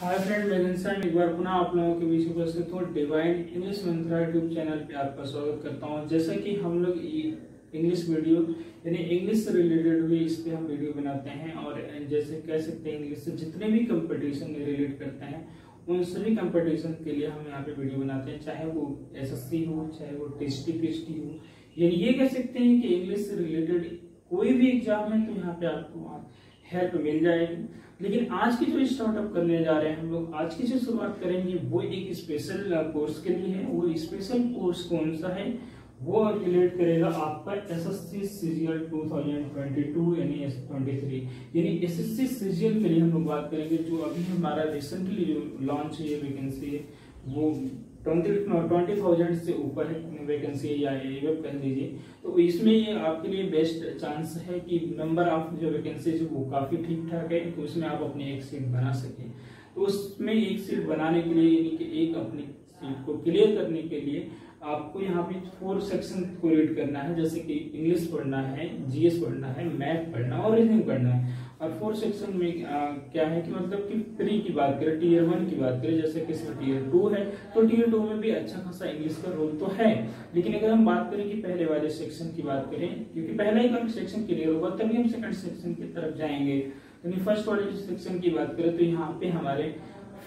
Hi friend, मैं घनश्याम एक बार पुनः आप लोगों के बीच उपस्थित हूँ। डिवाइन इंग्लिश मंत्रा यूट्यूब चैनल पे आपका स्वागत करता हूँ। जैसा कि हम लोग इंग्लिश वीडियो यानी इंग्लिश से रिलेटेड हुई इस पे हम वीडियो बनाते हैं और जैसे कह सकते हैं इंग्लिश से जितने भी कंपटीशन में रिलेट करते हैं उन सभी कंपटीशन के लिए हम यहाँ पे वीडियो बनाते हैं, चाहे वो एसएससी हो, चाहे वो टेस्टी पीएचडी हो। यानी ये कह सकते हैं कि इंग्लिश से रिलेटेड कोई भी एग्जाम है तो यहाँ पे आपको हेल्प मिल जाएगी। लेकिन आज की जो स्टार्टअप करने जा रहे हैं हम लोग, आज की जो शुरुआत करेंगे वो एक स्पेशल कोर्स के लिए है। वो स्पेशल कोर्स कौन सा है? वो रिलेट करेगा आपका एसएससी सीजीएल 2022 यानी 23 यानी एसएससी सीजीएल के लिए हम लोग बात करेंगे। जो अभी हमारा रिसेंटली जो लॉन्च है वैकेंसी है वो 20,000 से ऊपर है वैकेंसी है या ये कह लीजिए। तो इसमें ये आपके लिए बेस्ट चांस है कि नंबर ऑफ जो वैकेंसीज वो काफी ठीक ठाक है, तो उसमें आप अपनी एक सीट बना सकें। तो उसमें एक सीट बनाने के लिए यानी कि एक अपनी सीट को क्लियर करने के लिए आपको यहाँ पे 4 सेक्शन को रीड करना है। जैसे कि इंग्लिश पढ़ना है, जीएस पढ़ना है, मैथ पढ़ना और रीजनिंग पढ़ना है। और 4 सेक्शन में क्या है कि मतलब कि प्री की बात करें, टीयर 1 की बात करें, जैसे कि इसमें टीयर 2 है तो टीयर 2 में भी अच्छा खासा इंग्लिश का रोल तो है। लेकिन अगर हम बात करें कि पहले वाले सेक्शन की बात करें, क्योंकि पहला ही सेक्शन क्लियर होगा तभी हम सेकंड सेक्शन की तरफ जाएंगे। यानी फर्स्ट वाले सेक्शन की बात करें तो यहाँ पे हमारे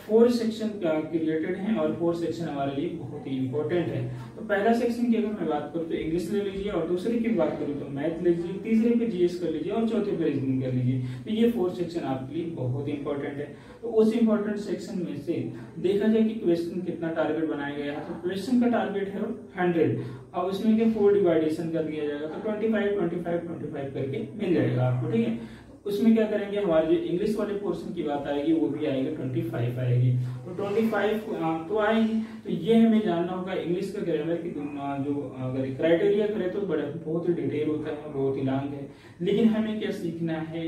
4 सेक्शन के रिलेटेड हैं और 4 सेक्शन हमारे लिए बहुत ही इंपॉर्टेंट है। तो पहला सेक्शन की अगर मैं बात करूँ तो इंग्लिश ले लीजिए, और दूसरे की बात करूँ तो मैथ लीजिए, तीसरे पे जीएस कर लीजिए और चौथे पे रीजनिंग कर लीजिए। तो ये 4 सेक्शन आपके लिए बहुत इंपॉर्टेंट है। तो उस इंपॉर्टेंट सेक्शन में से देखा जाए कि क्वेश्चन कितना टारगेट बनाया गया है, तो क्वेश्चन का टारगेट है 100 और उसमें के 4 डिवाइडेशन कर दिया जाएगा तो 25 करके मिल जाएगा आपको। ठीक है, उसमें क्या करेंगे, हमारे जो इंग्लिश वाले पोर्शन की बात आएगी वो भी आएगा 25 आएगी। तो 25 तो आएगी। तो ये हमें जानना होगा इंग्लिश का ग्रामर की जो अगर क्राइटेरिया करें तो बड़ा बहुत ही डिटेल होता है, बहुत ही लॉन्ग है। लेकिन हमें क्या सीखना है,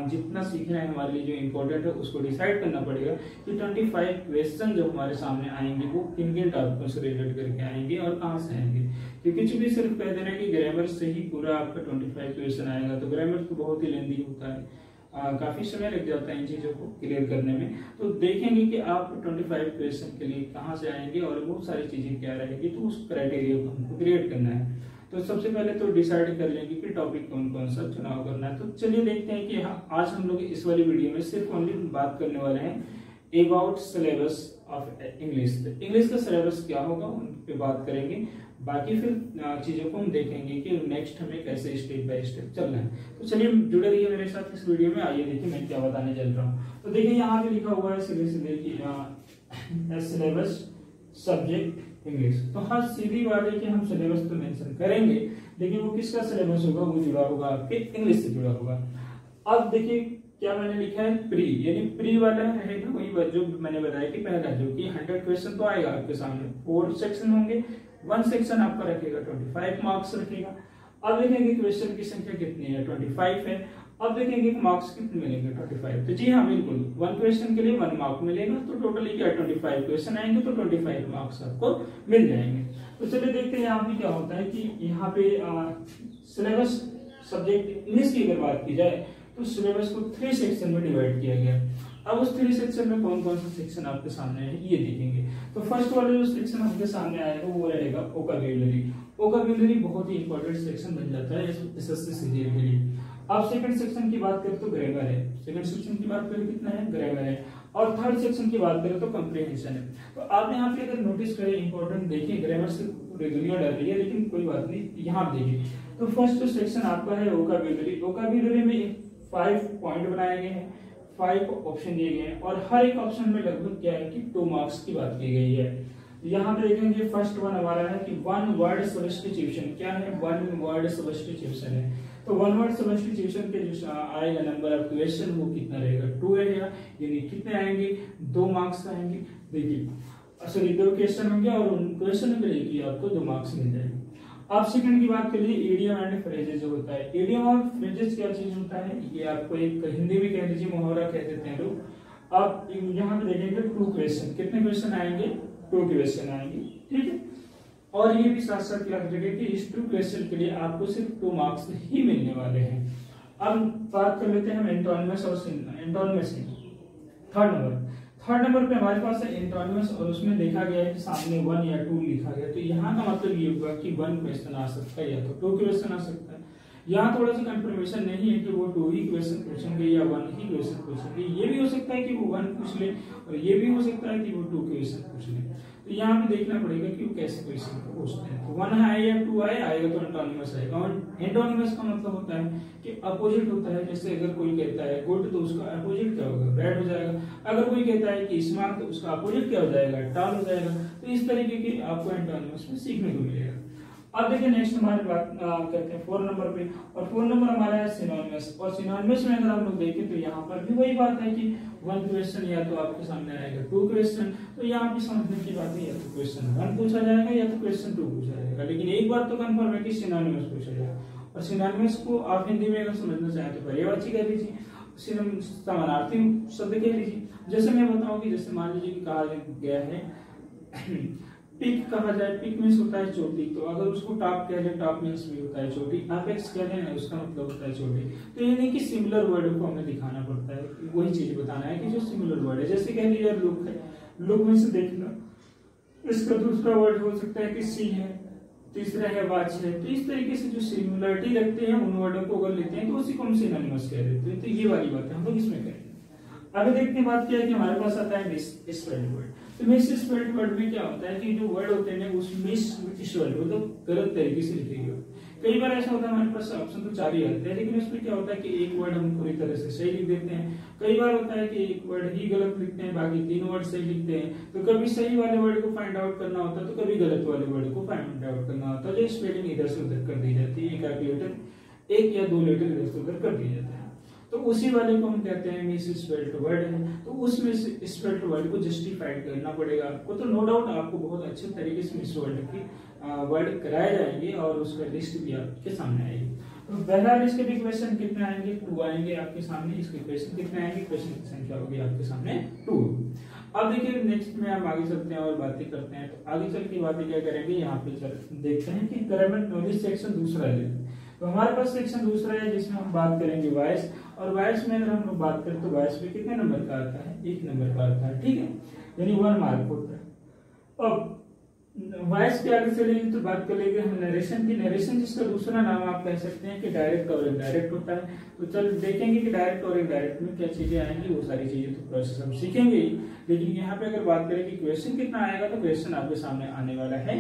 जितना सीखना है हमारे लिए जो इम्पोर्टेंट है उसको डिसाइड करना पड़ेगा कि 25 क्वेश्चन जो हमारे सामने आएंगे वो किन किन टॉपिकों से रिलेट करके आएंगे और कहाँ से आएंगे। क्योंकि चूंकि सिर्फ कह दे रहे हैं कि ग्रामर से ही पूरा आपका 25 क्वेश्चन आएगा, तो ग्रामर तो बहुत ही लेंदी होता है, काफी समय लग जाता है इन चीजों को क्लियर करने में। तो देखेंगे कि आप 25 क्वेश्चन के लिए कहाँ से आएंगे और बहुत सारी चीजें क्या रहेगी, तो उस क्राइटेरिया को हमको क्रिएट करना है। तो सबसे पहले तो डिसाइड कर लेंगे कि टॉपिक कौन कौन सा चुनाव करना है। तो चलिए देखते हैं कि आज हम लोग इस वाली वीडियो में सिर्फ ओनली बात करने वाले हैं about syllabus of English. English का सिलेबस क्या होगा उन पे बात करेंगे, बाकी फिर चीजों को हम देखेंगे कि नेक्स्ट हमें कैसे स्टेप बाय स्टेप चलना है। तो चलिए जुड़े रहिए मेरे साथ इस वीडियो में। आइए देखिए मैं क्या बताने चल रहा हूँ। तो देखिए यहाँ पे लिखा हुआ है सीधे कि सिलेबस सब्जेक्ट इंग्लिश। तो हाँ, सीधी बात है कि हम सिलेबस तो मेंशन करेंगे, लेकिन वो किसका सिलेबस होगा, वो जुड़ा होगा आपके इंग्लिश से जुड़ा होगा। अब देखिए क्या मैंने लिखा है, प्री यानी प्री वाला रहेगा वही जो मैंने बताया कि पहला जो कि 100 क्वेश्चन तो आएगा आपके सामने, 4 सेक्शन होंगे, 1 सेक्शन आपका रखेगा 25 मार्क्स रखेगा। अब देखेंगे क्वेश्चन की संख्या कितनी है, 25 है। अब देखेंगे मार्क्स कितने मिलेंगे, 25। तो जी हाँ बिल्कुल, 1 क्वेश्चन के लिए 1 मार्क मिलेगा, तो टोटली क्या 25 क्वेश्चन आएंगे तो 25 मार्क्स आपको मिल जाएंगे। तो चलिए देखते हैं यहाँ पे क्या होता है कि यहाँ पे सिलेबस सब्जेक्ट इंग्लिश की अगर बात की जाए तो सिलेबस को 3 सेक्शन में डिवाइड किया गया। अब उस 3 सेक्शन में कौन कौन सा सेक्शन आपके सामने है ये देखेंगे। तो फर्स्ट वाला जो सेक्शन आपके सामने आएगा वो रहेगा वोकैब्युलरी। वोकैब्युलरी बहुत ही इंपॉर्टेंट सेक्शन बन जाता है एसएससी सीजीएल के लिए। अब सेकंड सेक्शन की बात करें तो ग्रामर है, सेकंड सेक्शन की बात करें कितना है, ग्रामर है। और थर्ड सेक्शन की बात करें तो कंप्रीहेंशन है। तो आप यहाँ पे अगर नोटिस करें इंपॉर्टेंट देखिए, ग्रामर से पूरी दुनिया डर रही है लेकिन कोई बात नहीं, यहाँ देखिए। तो फर्स्ट जो सेक्शन आपका है वोकैब्युलरी, वोकैब्युलरी में 5 पॉइंट बनाए गए हैं, 5 ऑप्शन दिए गए हैं और हर एक ऑप्शन में लगभग क्या है कि 2 मार्क्स की बात की गई है। यहाँ पे देखेंगे फर्स्ट वन हमारा है कि 1 वर्ड सब्स्टिट्यूशन। क्या है, 1 वर्ड सब्स्टिट्यूशन है। तो 1 वर्ड सब्स्टिट्यूशन के जो आएगा नंबर ऑफ क्वेश्चन वो कितना रहेगा, 2 रहेगा। यानी कितने आएंगे, 2 मार्क्स आएंगे। देखिए सॉरी 2 क्वेश्चन होंगे और उन क्वेश्चन में देखिए आपको 2 मार्क्स मिल जाएंगे। अब सेकंड की बात करिए इडियम एंड फ्रेजेस जो होता है। इडियम और फ्रेजेस क्या चीज होता है, ये आपको एक हिंदी में कह लीजिए मुहावरा कह देते हैं लोग। अब यहाँ पे देखेंगे 2 क्वेश्चन, कितने क्वेश्चन आएंगे, 2 क्वेश्चन आएंगे। ठीक है, और ये भी साथ साथ याद रखें कि इस 2 क्वेश्चन के लिए आपको सिर्फ 2 मार्क्स ही मिलने वाले हैं। अब बात कर लेते हैं हम एंटोनिमस और सिनोनिम। थर्ड थर्ड नंबर पे हमारे पास है एंटोनिमस, और उसमें देखा गया है कि सामने 1 या 2 लिखा गया, तो यहाँ का मतलब ये होगा कि 1 क्वेश्चन आ सकता है या तो 2 क्वेश्चन आ सकता है। यहाँ थोड़ा सा कंफर्मेशन नहीं है कि वो 2 ही क्वेश्चन पूछेंगे या 1 ही क्वेश्चन पूछेंगे। ये भी हो सकता है कि वो 1 पूछ ले और ये भी हो सकता है कि वो 2 क्वेश्चन पूछ ले। तो यहाँ पे देखना पड़ेगा कि वो कैसे क्वेश्चन को पूछते हैं। तो 1 है या 2 आएगा तो एंटोनिमस आएगा। और एंटोनिमस का मतलब होता है कि अपोजिट होता है। जैसे अगर कोई कहता है गुड तो उसका अपोजिट क्या होगा, बैड हो जाएगा। अगर कोई कहता है कि स्मार्ट तो उसका अपोजिट क्या हो जाएगा, टाल हो जाएगा। तो इस तरीके की आपको एंटोनिमस में सीखने को मिलेगा। अब देखिए नेक्स्ट हमारी बात करते हैं 4 नंबर पे, और 4 नंबर हमारा है सिनोनिमस। और सिनोनिमस में अगर हम लोग देखें तो यहाँ पर भी वही बात है कि 1 क्वेश्चन या तो आपके सामने आएगा 2 क्वेश्चन। तो यहाँ पे समझने की बात है या तो क्वेश्चन 1 पूछा जाएगा या तो क्वेश्चन 2 पूछा जाएगा। लेकिन एक बात तो कंफर्म है कि सिनोनिमस पूछा जाएगा। और सिनोनिमस को आप हिंदी में अगर समझना चाहें तो पर्यायवाची कह लीजिए, समानार्थी शब्द कह लीजिए। जैसे मैं बताऊं कि जैसे मान लीजिए कि कहा गया है पिक कहा जाए, पिक मीन्स होता है चोटी। तो अगर उसको टॉप कह लें, टॉप मीन्स भी होता है चोटी। अपेक्स कह लें, उसका मतलब होता है चोटी। तो ये नहीं कि सिमिलर वर्ड को हमें दिखाना पड़ता है, वही चीज बताना है कि जो सिमिलर वर्ड है। जैसे कह लीजिए लुक है, लुक मीन्स देखना, इसका दूसरा वर्ड हो सकता है कि सी है, तीसरा है वाच है। तो इस तरीके से जो सिमिलरिटी रखते हैं उन वर्डों को अगर लेते हैं तो उसी को हम सिनोनिमस कह देते हैं। तो ये वाली बात है, हम लोग इसमें करेंगे। अभी देखते हैं बात क्या है कि हमारे पास आता है मिसस्पेल्ड वर्ड। तो मिसस्पेल्ड वर्ड में क्या होता है कि जो वर्ड होते हैं उस मिसस्पेल्ड मतलब गलत तरीके से लिखे गए। कई बार ऐसा होता है हमारे पास ऑप्शन तो 4 ही आते हैं, लेकिन उसमें क्या होता है कि एक वर्ड हम पूरी तरह से सही लिख देते हैं। कई बार होता है कि एक वर्ड ही गलत लिखते हैं, बाकी 3 वर्ड सही लिखते हैं। तो कभी सही वाले वर्ड को फाइंड आउट करना होता है तो कभी गलत वाले वर्ड को फाइंड आउट करना होता है। जो स्पेलिंग इधर से उधर कर दी जाती है, एक या 2 लेटर इधर से उधर कर दिए जाते हैं। तो उसी वाले को हम कहते हैं मिसस्पेल्ड वर्ड है। तो उस मिसस्पेल्ड वर्ड को जस्टिफाइड करना पड़ेगा आपको। तो नो डाउट आपको बहुत अच्छे तरीके से वर्ड कराए जाएंगे और उसका लिस्ट भी आपके सामने आएगी। तो बहरहाल इसके भी क्वेश्चन कितने आएंगे, 2 आएंगे आपके सामने। इसके क्वेश्चन कितने आएंगे, क्वेश्चन की संख्या होगी आपके सामने 2। अब देखिए नेक्स्ट में हम आगे चलते हैं और बातें करते हैं। तो आगे चल के बातें क्या करेंगे, यहाँ पे देखते हैं कि ग्रामर नॉलेज सेक्शन दूसरा है। तो हमारे पास सेक्शन दूसरा है जिसमें हम बात करेंगे वॉइस। और वॉइस में अगर हम लोग बात करें तो वॉइस में कितने नंबर का आता है, 1 नंबर का आता है, ठीक है, यानी 1 मार्क होता है। अब वॉइस के आगे चलेंगे तो बात कर लेंगे हम नरेशन की। नरेशन जिसका दूसरा नाम आप कह सकते हैं कि डायरेक्ट और इनडायरेक्ट होता है। तो चल देखेंगे कि डायरेक्ट और इनडायरेक्ट में क्या चीजें आएंगी, वो सारी चीजें तो प्रोसेस हम सीखेंगे। लेकिन यहाँ पे अगर बात करें कि क्वेश्चन कितना आएगा, तो क्वेश्चन आपके सामने आने वाला है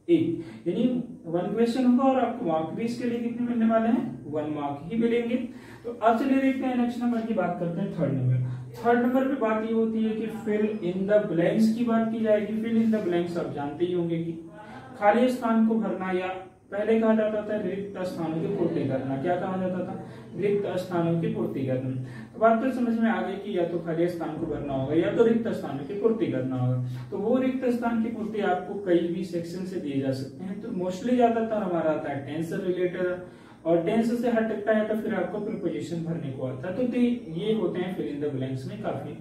1, यानी 1 क्वेश्चन होगा और आपको मार्क भी इसके लिए कितने मिलने वाले हैं, 1 मार्क ही मिलेंगे। तो अब चलिए देखते हैं नेक्स्ट नंबर की बात करते हैं, 3rd नंबर। 3rd नंबर पे बात ये होती है कि फिल इन द ब्लैंक्स की बात की जाएगी। फिल इन द ब्लैंक्स आप जानते ही होंगे कि खाली स्थान को भरना, या पहले कहा जाता था रिक्त स्थानों की पूर्ति करना। क्या कहा जाता था, रिक्त स्थानों की पूर्ति करना। तो बात तो समझ में आ गई कि या तो खाली स्थान को भरना होगा या तो रिक्त स्थानों की पूर्ति करना होगा। तो वो रिक्त स्थान की पूर्ति आपको कई भी सेक्शन से दिए जा सकते हैं। तो मोस्टली ज्यादातर हमारा आता है टेंस से रिलेटेड, और टेंस से हटता है तो फिर आपको प्रीपोजिशन भरने को आता है। तो ये होते हैं फिल इन द ब्लैंक्स में काफी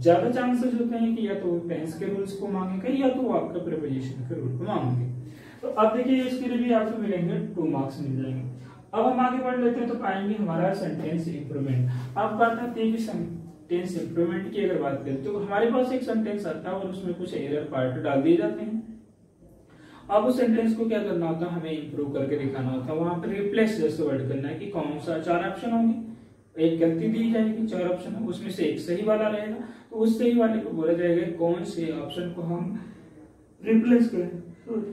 ज्यादा चांसेस होते हैं कि या तो टेंस के रूल्स को मांगेंगे या तो आपका प्रीपोजिशन के रूल को मांगेंगे। तो अब देखिए इसके लिए भी आपको मिलेंगे 2 मार्क्स मिल जाएंगे। अब हम आगे बढ़ लेते हैं तो पाएंगे हमारा सेंटेंस इंप्रूवमेंट। अब बात आती है कि सेंटेंस इंप्रूवमेंट की अगर बात करें तो हमारे पास एक सेंटेंस आता है और उसमें कुछ एरर पार्ट डाल दिए जाते हैं। अब उस सेंटेंस को क्या करना होता है, हमें इंप्रूव करके दिखाना होता है। वहां पर रिप्लेस जैसे वर्ड करना है कि कौन सा 4 ऑप्शन होंगे, एक गलती दी जाएगी, 4 ऑप्शन है, उसमें से एक सही वाला रहेगा। तो उस सही वाले को बोला जाएगा कौन से ऑप्शन को हम रिप्लेस करें।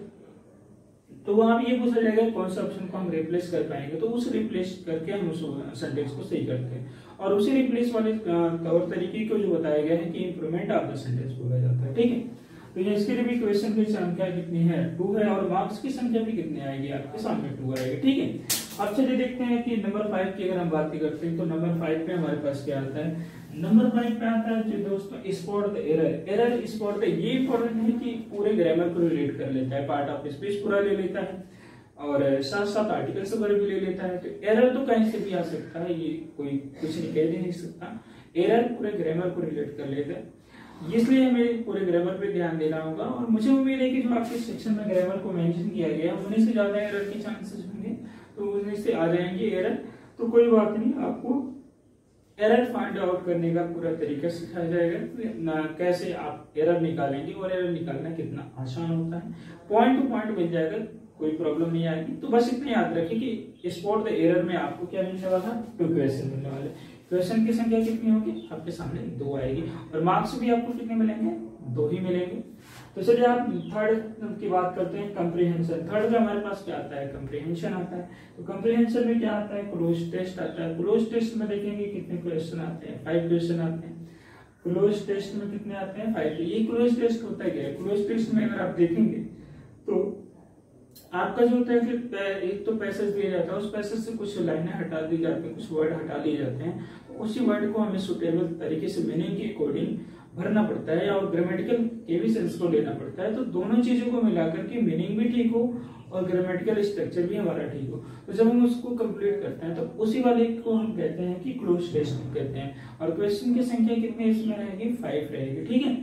तो वहां भी ये पूछा जाएगा कौन सा ऑप्शन को हम रिप्लेस कर पाएंगे। तो उस रिप्लेस करके हम उस सेंटेंस को सही करते हैं। और उसी रिप्लेस वाले तौर तरीके को जो बताया गया है कि इंप्रूवमेंट ऑफ द सेंटेंस बोला जाता है, ठीक है। तो ये इसके लिए भी क्वेश्चन की संख्या कितनी है, 2 है, और मार्क्स की संख्या भी कितनी आएगी, आपके सामने 2 आएगी, ठीक है। अब चलिए देखते हैं कि नंबर 5 की अगर हम बात करते हैं तो नंबर 5 पे हमारे पास क्या आता है। नंबर 5 पे आता है जो दोस्तों spot the error spot the. ये इंपॉर्टेंट है कि पूरे ग्रामर को रिलेट कर लेता है, पार्ट ऑफ स्पीच पूरा ले लेता है और साथ साथ आर्टिकल से वर्ब भी ले लेता है। तो एरर तो कहीं से भी आ सकता है, ये कोई कुछ नहीं कह नहीं सकता। एरर पूरे ग्रामर को रिलेट कर लेता है, इसलिए हमें पूरे ग्रामर पे ध्यान देना होगा। और मुझे उम्मीद है कि जो आपके सेक्शन में ग्रामर को मेंशन किया गया उन्हीं से ज्यादा एरर के चांसेस होंगे, तो उन्हीं से आ जाएंगे एरर। तो कोई बात नहीं, आपको एरर फाइंड आउट करने का पूरा तरीका सिखाया जाएगा, कैसे आप एरर निकालेंगे और एरर निकालना कितना आसान होता है। पॉइंट टू पॉइंट मिल जाएगा, कोई प्रॉब्लम नहीं आएगी। तो बस इतना याद रखिए कि स्पॉट द एरर में आपको क्या मिलने वाला, 2 क्वेश्चन मिलने वाले। क्वेश्चन की संख्या कितनी होगी, आपके सामने 2 आएगी, और मार्क्स भी आपको कितने मिलेंगे, 2 ही मिलेंगे। तो चलिए आप थर्ड की बात करते हैं, कंप्रीहेंशन। थर्ड में हमारे पास क्या आता है, कंप्रीहेंशन आता है। तो कंप्रीहेंशन में क्या आता है, क्लोज टेस्ट आता है। क्लोज टेस्ट में देखेंगे कितने क्वेश्चन आते हैं, 5 क्वेश्चन आते हैं। क्लोज टेस्ट में कितने आते हैं, 5। ये क्लोज टेस्ट होता है क्या है, क्लोज टेस्ट में अगर आप देखेंगे तो आपका जो होता है कि एक तो पैसेज दिया जाता है, उस पैसेज से कुछ लाइनें हटा दी जाती हैं, कुछ वर्ड हटा लिए जाते हैं। तो उसी वर्ड को हमें सुटेबल तरीके से मीनिंग के अकॉर्डिंग भरना पड़ता है, और ग्रामेटिकल के भी सेंस को लेना पड़ता है। तो दोनों चीजों को मिलाकर के मीनिंग भी ठीक हो और ग्रामेटिकल स्ट्रक्चर भी हमारा ठीक हो। तो जब हम उसको कंप्लीट करते हैं तो उसी वाले को हम कहते हैं कि क्लोज टेस्ट कहते हैं। और क्वेश्चन की संख्या कितनी इसमें रहेगी, 5 रहेगी, ठीक है।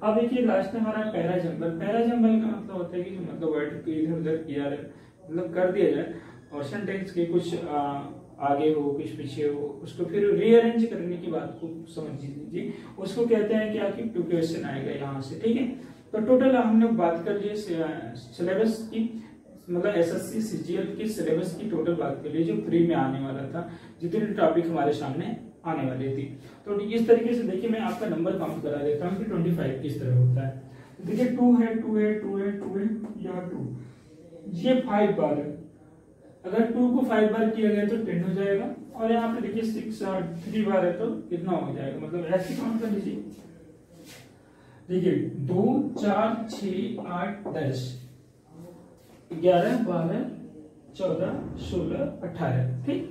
अब देखिए लास्ट में हमारा पैरा जंबल। पैरा जंबल का मतलब होता है कि मतलब वर्ड को इधर उधर किया मतलब कर दिया जाए, और सेंटेंस के कुछ आगे हो कुछ पीछे हो, उसको फिर रीअरेंज करने की बात को समझ लीजिए। उसको कहते हैं कि आखिर 2 क्वेश्चन आएगा यहाँ से, ठीक है। तो टोटल हमने बात कर ली सिलेबस की, मतलब एसएससी सीजीएल की सिलेबस की टोटल बात कर ली, जो फ्री में आने वाला था, जितने टॉपिक हमारे सामने आने वाली थी। तो इस तरीके से देखिए मैं आपका नंबर काउंट करा देता हूँ कि 25 किस तरह होता है। तो देखिए 2 है, 2 है, 2 है, 2 है, यहाँ 2, ये 5 बार है। अगर 2 को 5 बार किया गया तो 10 हो जाएगा, और यहाँ पे देखिए 6 3 बार है तो कितना हो जाएगा, मतलब ऐसे काउंट कर लीजिए। देखिए 2 4 6 8 10 11 12 14 16 18, ठीक।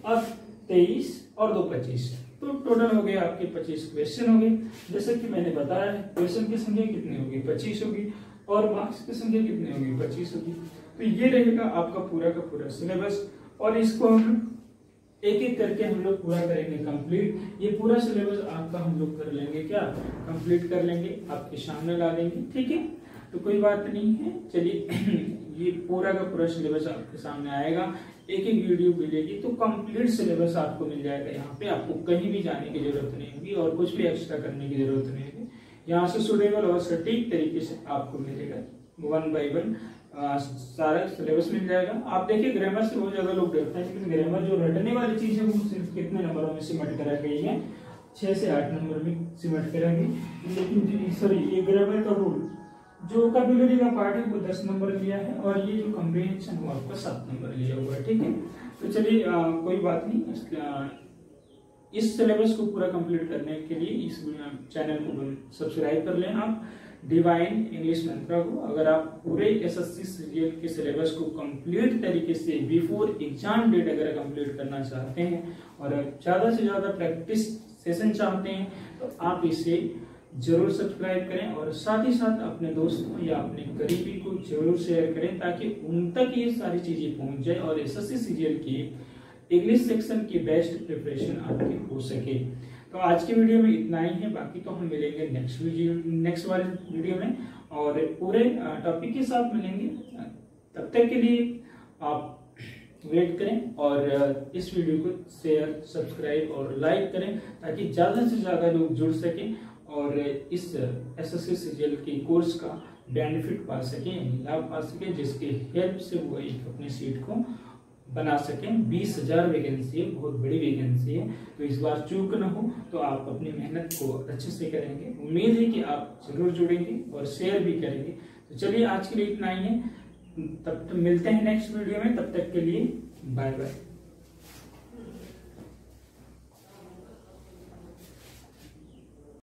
अब 23 और 2 25, तो टोटल हो गए आपके 25 क्वेश्चन हो गए। जैसे कि मैंने बताया है, क्वेश्चन की संख्या कितनी होगी, 25 होगी, और मार्क्स की संख्या कितनी होगी, 25 होगी। तो ये रहेगा आपका पूरा का पूरा सिलेबस, और इसको हम एक एक करके हम लोग पूरा करेंगे कंप्लीट। ये पूरा सिलेबस आपका हम लोग कर लेंगे, क्या कंप्लीट कर लेंगे, आपके सामने ला देंगे, ठीक है। तो कोई बात नहीं है, चलिए ये पूरा का पूरा सिलेबस आपके सामने आएगा, एक एक वीडियो मिलेगी, तो कंप्लीट सिलेबस आपको मिल जाएगा। यहाँ पे आपको कहीं भी जाने की जरूरत नहीं होगी, और कुछ भी एक्स्ट्रा करने की जरूरत नहीं होगी। यहाँ से सुटेबल और सटीक तरीके से आपको मिलेगा, 1 बाय 1 सारा सिलेबस मिल जाएगा। आप देखिए ग्रामर से बहुत ज्यादा लोग डरते हैं, लेकिन ग्रामर जो रटने वाली चीज है वो सिर्फ कितने नंबरों में सिमट करा गई है, 6 से 8 नंबर में सिमट करा गई। लेकिन सॉरी, ये ग्रामर का रूल जो वोकैबुलरी का पार्ट है वो 10 नंबर लिया है, और ये जो कम्प्रीहेंशन हुआ आपका 7 नंबर लिया हुआ है, ठीक है। तो चलिए कोई बात नहीं, इस सिलेबस को पूरा कंप्लीट करने के लिए इस चैनल को सब्सक्राइब कर लें आप, डिवाइन इंग्लिश मंत्रा को। अगर आप पूरे एसएससी सीजीएल के सिलेबस को कंप्लीट तरीके से बिफोर एग्जाम डेट अगर कंप्लीट करना चाहते हैं, और ज्यादा से ज्यादा प्रैक्टिस सेशन चाहते हैं, तो आप इसे जरूर सब्सक्राइब करें, और साथ ही साथ अपने दोस्तों या अपने करीबी को जरूर शेयर करें, ताकि उन तक ये सारी चीजें पहुंच जाए, और एसएससी सीजीएल की इंग्लिश सेक्शन की बेस्ट प्रिपरेशन आपकी हो सके। तो आज की वीडियो में इतना ही है, बाकी तो हम मिलेंगे नेक्स्ट वाले वीडियो में, और पूरे टॉपिक के साथ मिलेंगे। तब तक के लिए आप वेट करें, और इस वीडियो को शेयर, सब्सक्राइब और लाइक करें, ताकि ज्यादा से ज्यादा लोग जुड़ सकें और इस एसएससी सीजीएल के कोर्स का बेनिफिट पा सकें, लाभ पा सकें, जिसके हेल्प से वो एक अपनी सीट को बना सकें। 20,000 वैकेंसी है, बहुत बड़ी वैकेंसी है, तो इस बार चूक न हो। तो आप अपनी मेहनत को अच्छे से करेंगे, उम्मीद है कि आप जरूर जुड़ेंगे और शेयर भी करेंगे। तो चलिए आज के लिए इतना ही है, तब तक मिलते हैं नेक्स्ट वीडियो में, तब तक के लिए बाय बाय।